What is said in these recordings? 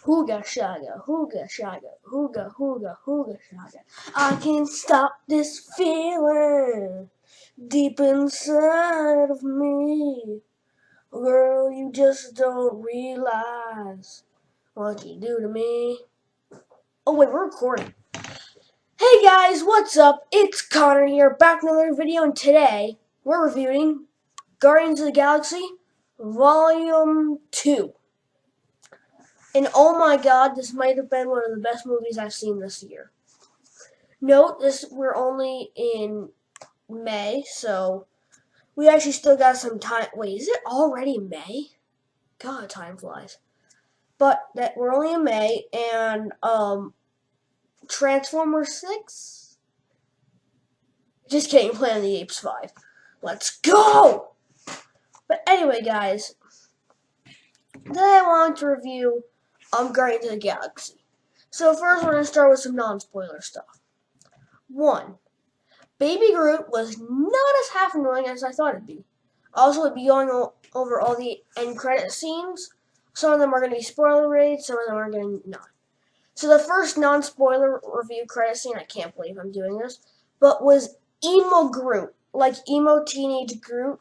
Hooga shaga, hooga shaga, hooga hooga hooga shaga. I can't stop this feeling deep inside of me. Girl, you just don't realize what you do to me. Oh wait, we're recording. Hey guys, what's up? It's Connor here, back with another video, and today we're reviewing Guardians of the Galaxy Volume 2. And oh my god, this might have been one of the best movies I've seen this year. Note, we're only in May, so we actually still got some time. Wait, is it already May? God, time flies. But that we're only in May, and Transformers 6? Just kidding, Planet of the Apes 5. Let's go! But anyway, guys, today I wanted to review Guardians of the Galaxy. So first we're going to start with some non-spoiler stuff. 1. Baby Groot was not as half annoying as I thought it'd be. Also, it'd be going over all the end credit scenes. Some of them are going to be spoiler-rated, some of them are going to not. So the first non-spoiler review credit scene, I can't believe I'm doing this, but was emo Groot, like emo teenage Groot.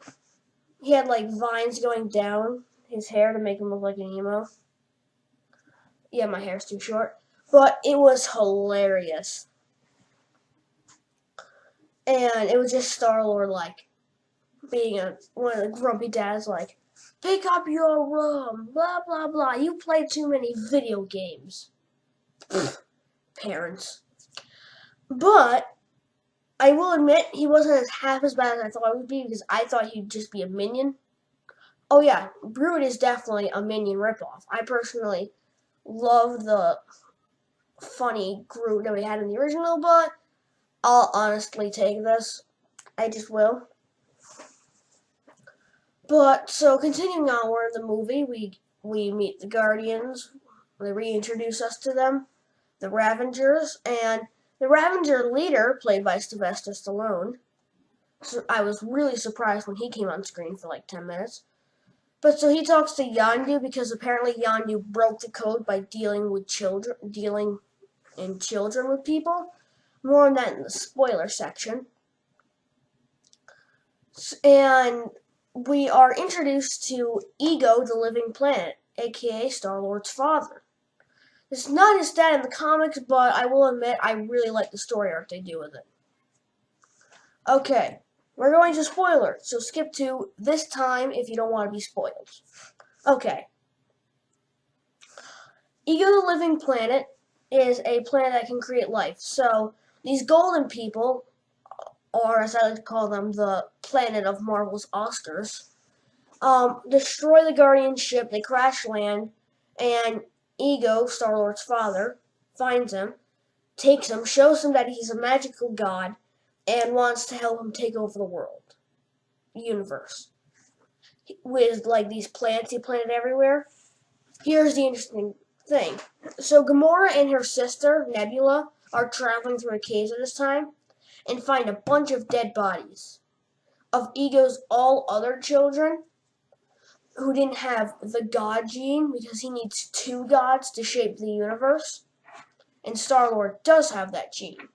He had like vines going down his hair to make him look like an emo. Yeah, my hair's too short, but it was hilarious. And it was just Star-Lord, like, being one of the grumpy dads, like, pick up your rum, blah, blah, blah. You play too many video games. Parents. But I will admit he wasn't half as bad as I thought it would be, because I thought he'd just be a minion. Oh yeah, Groot is definitely a minion ripoff. I personally love the funny Groot that we had in the original, but I'll honestly take this. I just will. But, so continuing onward in the movie, we meet the Guardians. They reintroduce us to them, the Ravengers, and the Ravenger leader, played by Sylvester Stallone. So I was really surprised when he came on screen for like 10 minutes. But so he talks to Yondu because apparently Yondu broke the code by dealing with children with people. More on that in the spoiler section. And we are introduced to Ego, the Living Planet, aka Star-Lord's father. It's not his dad in the comics, but I will admit I really like the story arc they do with it. Okay, we're going to spoilers, so skip to this time if you don't want to be spoiled. Okay. Ego, the Living Planet is a planet that can create life. So these golden people, or as I like to call them, the planet of Marvel's Oscars, destroy the Guardian ship. They crash land, and Ego, Star-Lord's father, finds him, takes him, shows him that he's a magical god, and wants to help him take over the world, universe, with like these planets he planted everywhere. Here's the interesting thing. So Gamora and her sister, Nebula, are traveling through a cave at this time and find a bunch of dead bodies of Ego's all other children who didn't have the god gene because he needs 2 gods to shape the universe. And Star-Lord does have that gene.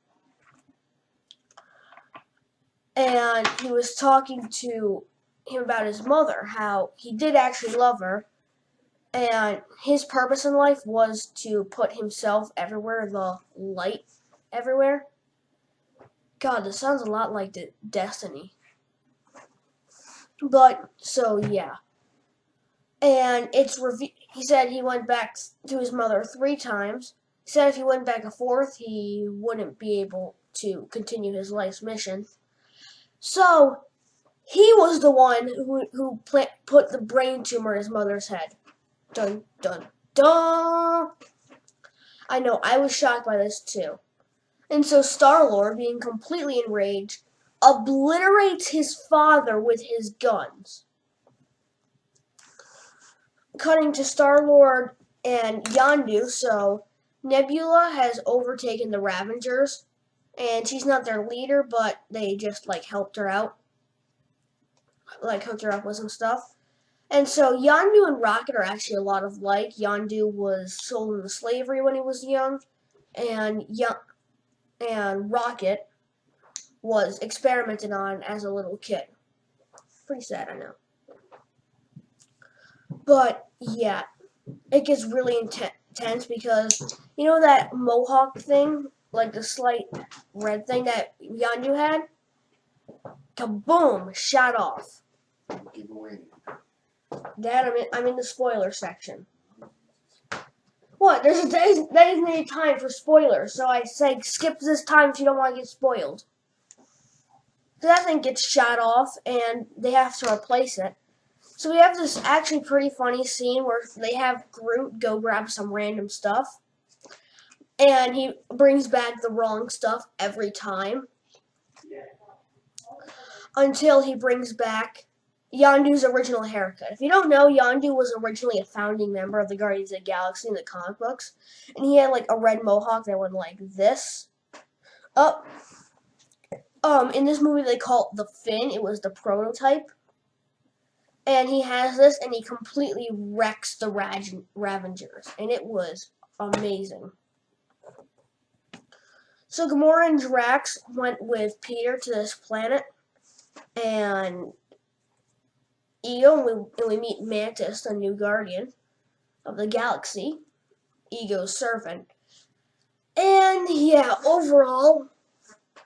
And he was talking to him about his mother, how he did actually love her. And his purpose in life was to put himself everywhere, the light everywhere. God, this sounds a lot like Destiny. But, so, yeah. And he said he went back to his mother 3 times. He said if he went back a 4th, he wouldn't be able to continue his life's mission. So, he was the one who put the brain tumor in his mother's head. Dun, dun, dun! I know, I was shocked by this too. And so Star-Lord, being completely enraged, obliterates his father with his guns. Cutting to Star-Lord and Yondu, so Nebula has overtaken the Ravengers, and she's not their leader, but they just, like, helped her out. Like, hooked her up with some stuff. And so Yondu and Rocket are actually a lot alike. Yondu was sold into slavery when he was young, and Rocket was experimented on as a little kid. Pretty sad, I know. But yeah, it gets really intense because you know that mohawk thing, like the slight red thing that Yondu had? Kaboom! Shot off. Dad, I'm in the spoiler section. What? There's a designated time for spoilers, so I say skip this time if you don't want to get spoiled. So that thing gets shot off, and they have to replace it. So we have this actually pretty funny scene where they have Groot go grab some random stuff, and he brings back the wrong stuff every time until he brings back Yondu's original haircut. If you don't know, Yondu was originally a founding member of the Guardians of the Galaxy in the comic books, and he had like a red mohawk that went like this. In this movie they call it the Fin. It was the prototype. And he has this, and he completely wrecks the Ravengers, and it was amazing. So Gamora and Drax went with Peter to this planet, and Ego, and we meet Mantis, the new guardian of the galaxy, Ego's servant. And yeah, overall,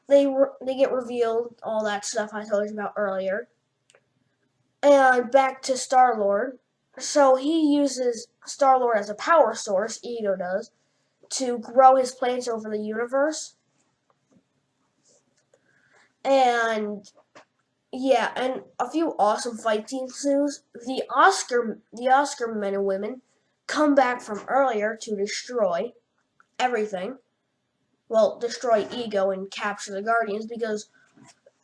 they get revealed, all that stuff I told you about earlier. And back to Star-Lord. So he uses Star-Lord as a power source, Ego does, to grow his plans over the universe. And yeah, and a few awesome fight scenes ensues. The Oscar men and women come back from earlier to destroy everything. Well, destroy Ego and capture the Guardians because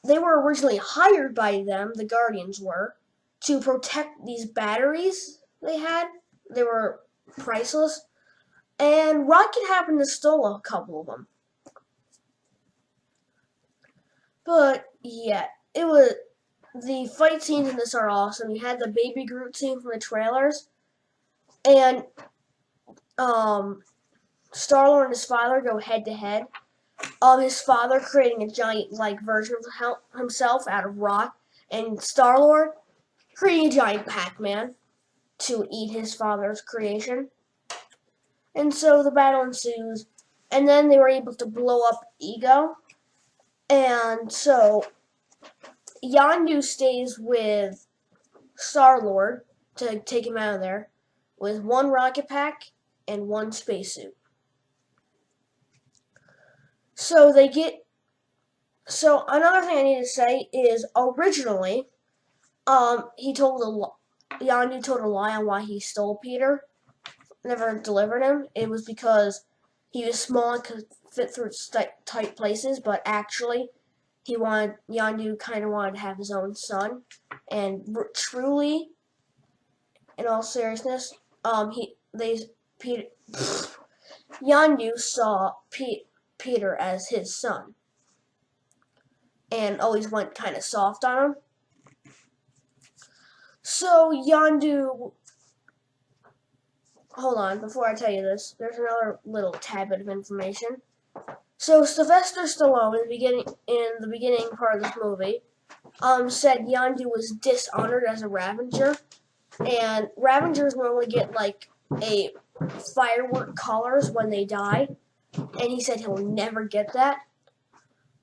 they were originally hired by them, the Guardians were, to protect these batteries they had. They were priceless. And Rocket happened to steal a couple of them. But yeah, the fight scenes in this are awesome. You had the Baby Groot scene from the trailers, and Star-Lord and his father go head to head. His father creating a giant version of himself out of rock, and Star-Lord creating a giant Pac-Man to eat his father's creation. And so the battle ensues, and then they were able to blow up Ego. And so Yondu stays with Star-Lord to take him out of there with one rocket pack and one spacesuit. So another thing I need to say is originally, Yondu told a lie on why he stole Peter, never delivered him. It was because he was small and could fit through tight places, but actually Yondu kind of wanted to have his own son, and truly, in all seriousness, Yondu saw Peter as his son, and always went kind of soft on him. So Yondu, hold on, before I tell you this, there's another little tad bit of information. So Sylvester Stallone in the beginning part of this movie, said Yondu was dishonored as a Ravenger, and Ravengers normally get like a firework collars when they die, and he said he'll never get that.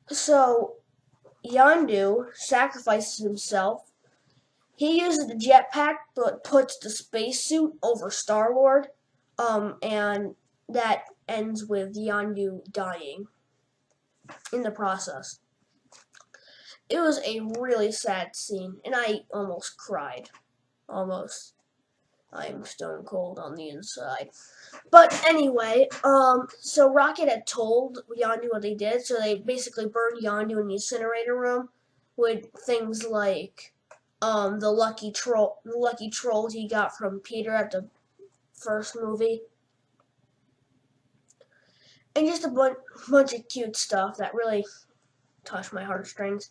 So Yondu sacrifices himself. He uses the jetpack, but puts the spacesuit over Star-Lord, and that ends with Yondu dying in the process. It was a really sad scene, and I almost cried. Almost. I'm stone cold on the inside. But anyway, so Rocket had told Yondu what they did, so they basically burned Yondu in the incinerator room with things like the lucky trolls he got from Peter at the first movie, and just a bunch of cute stuff that really touched my heartstrings.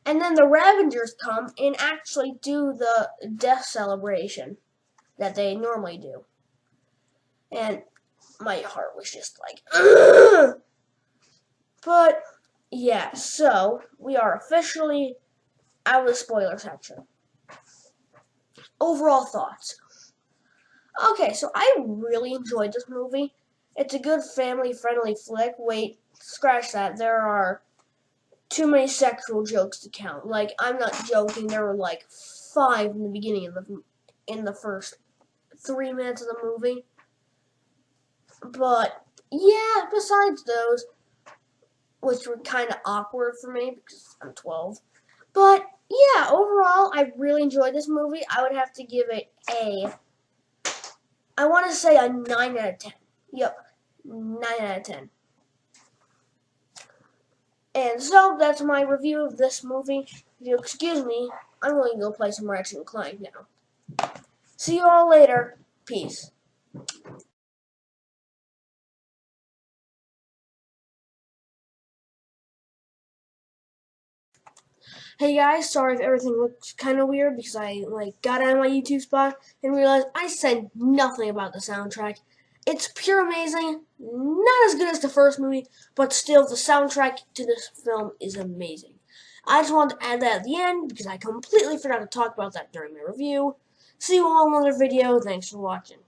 And then the Ravengers come and actually do the death celebration that they normally do. And my heart was just like, ugh! But yeah, so we are officially out of the spoiler section. Overall thoughts. Okay, so I really enjoyed this movie. It's a good family-friendly flick. Wait, scratch that. There are too many sexual jokes to count. Like, I'm not joking. There were like 5 in the beginning of the first 3 minutes of the movie. But yeah, besides those, which were kind of awkward for me because I'm 12. But yeah, overall, I really enjoyed this movie. I would have to give it I want to say a 9 out of 10. Yep, 9 out of 10. And so that's my review of this movie. If you excuse me, I'm going to go play some Ratchet & Clank now. See you all later. Peace. Hey guys, sorry if everything looks kind of weird because I got out of my YouTube spot and realized I said nothing about the soundtrack. It's pure amazing, not as good as the first movie, but still the soundtrack to this film is amazing. I just wanted to add that at the end because I completely forgot to talk about that during my review. See you all in another video. Thanks for watching.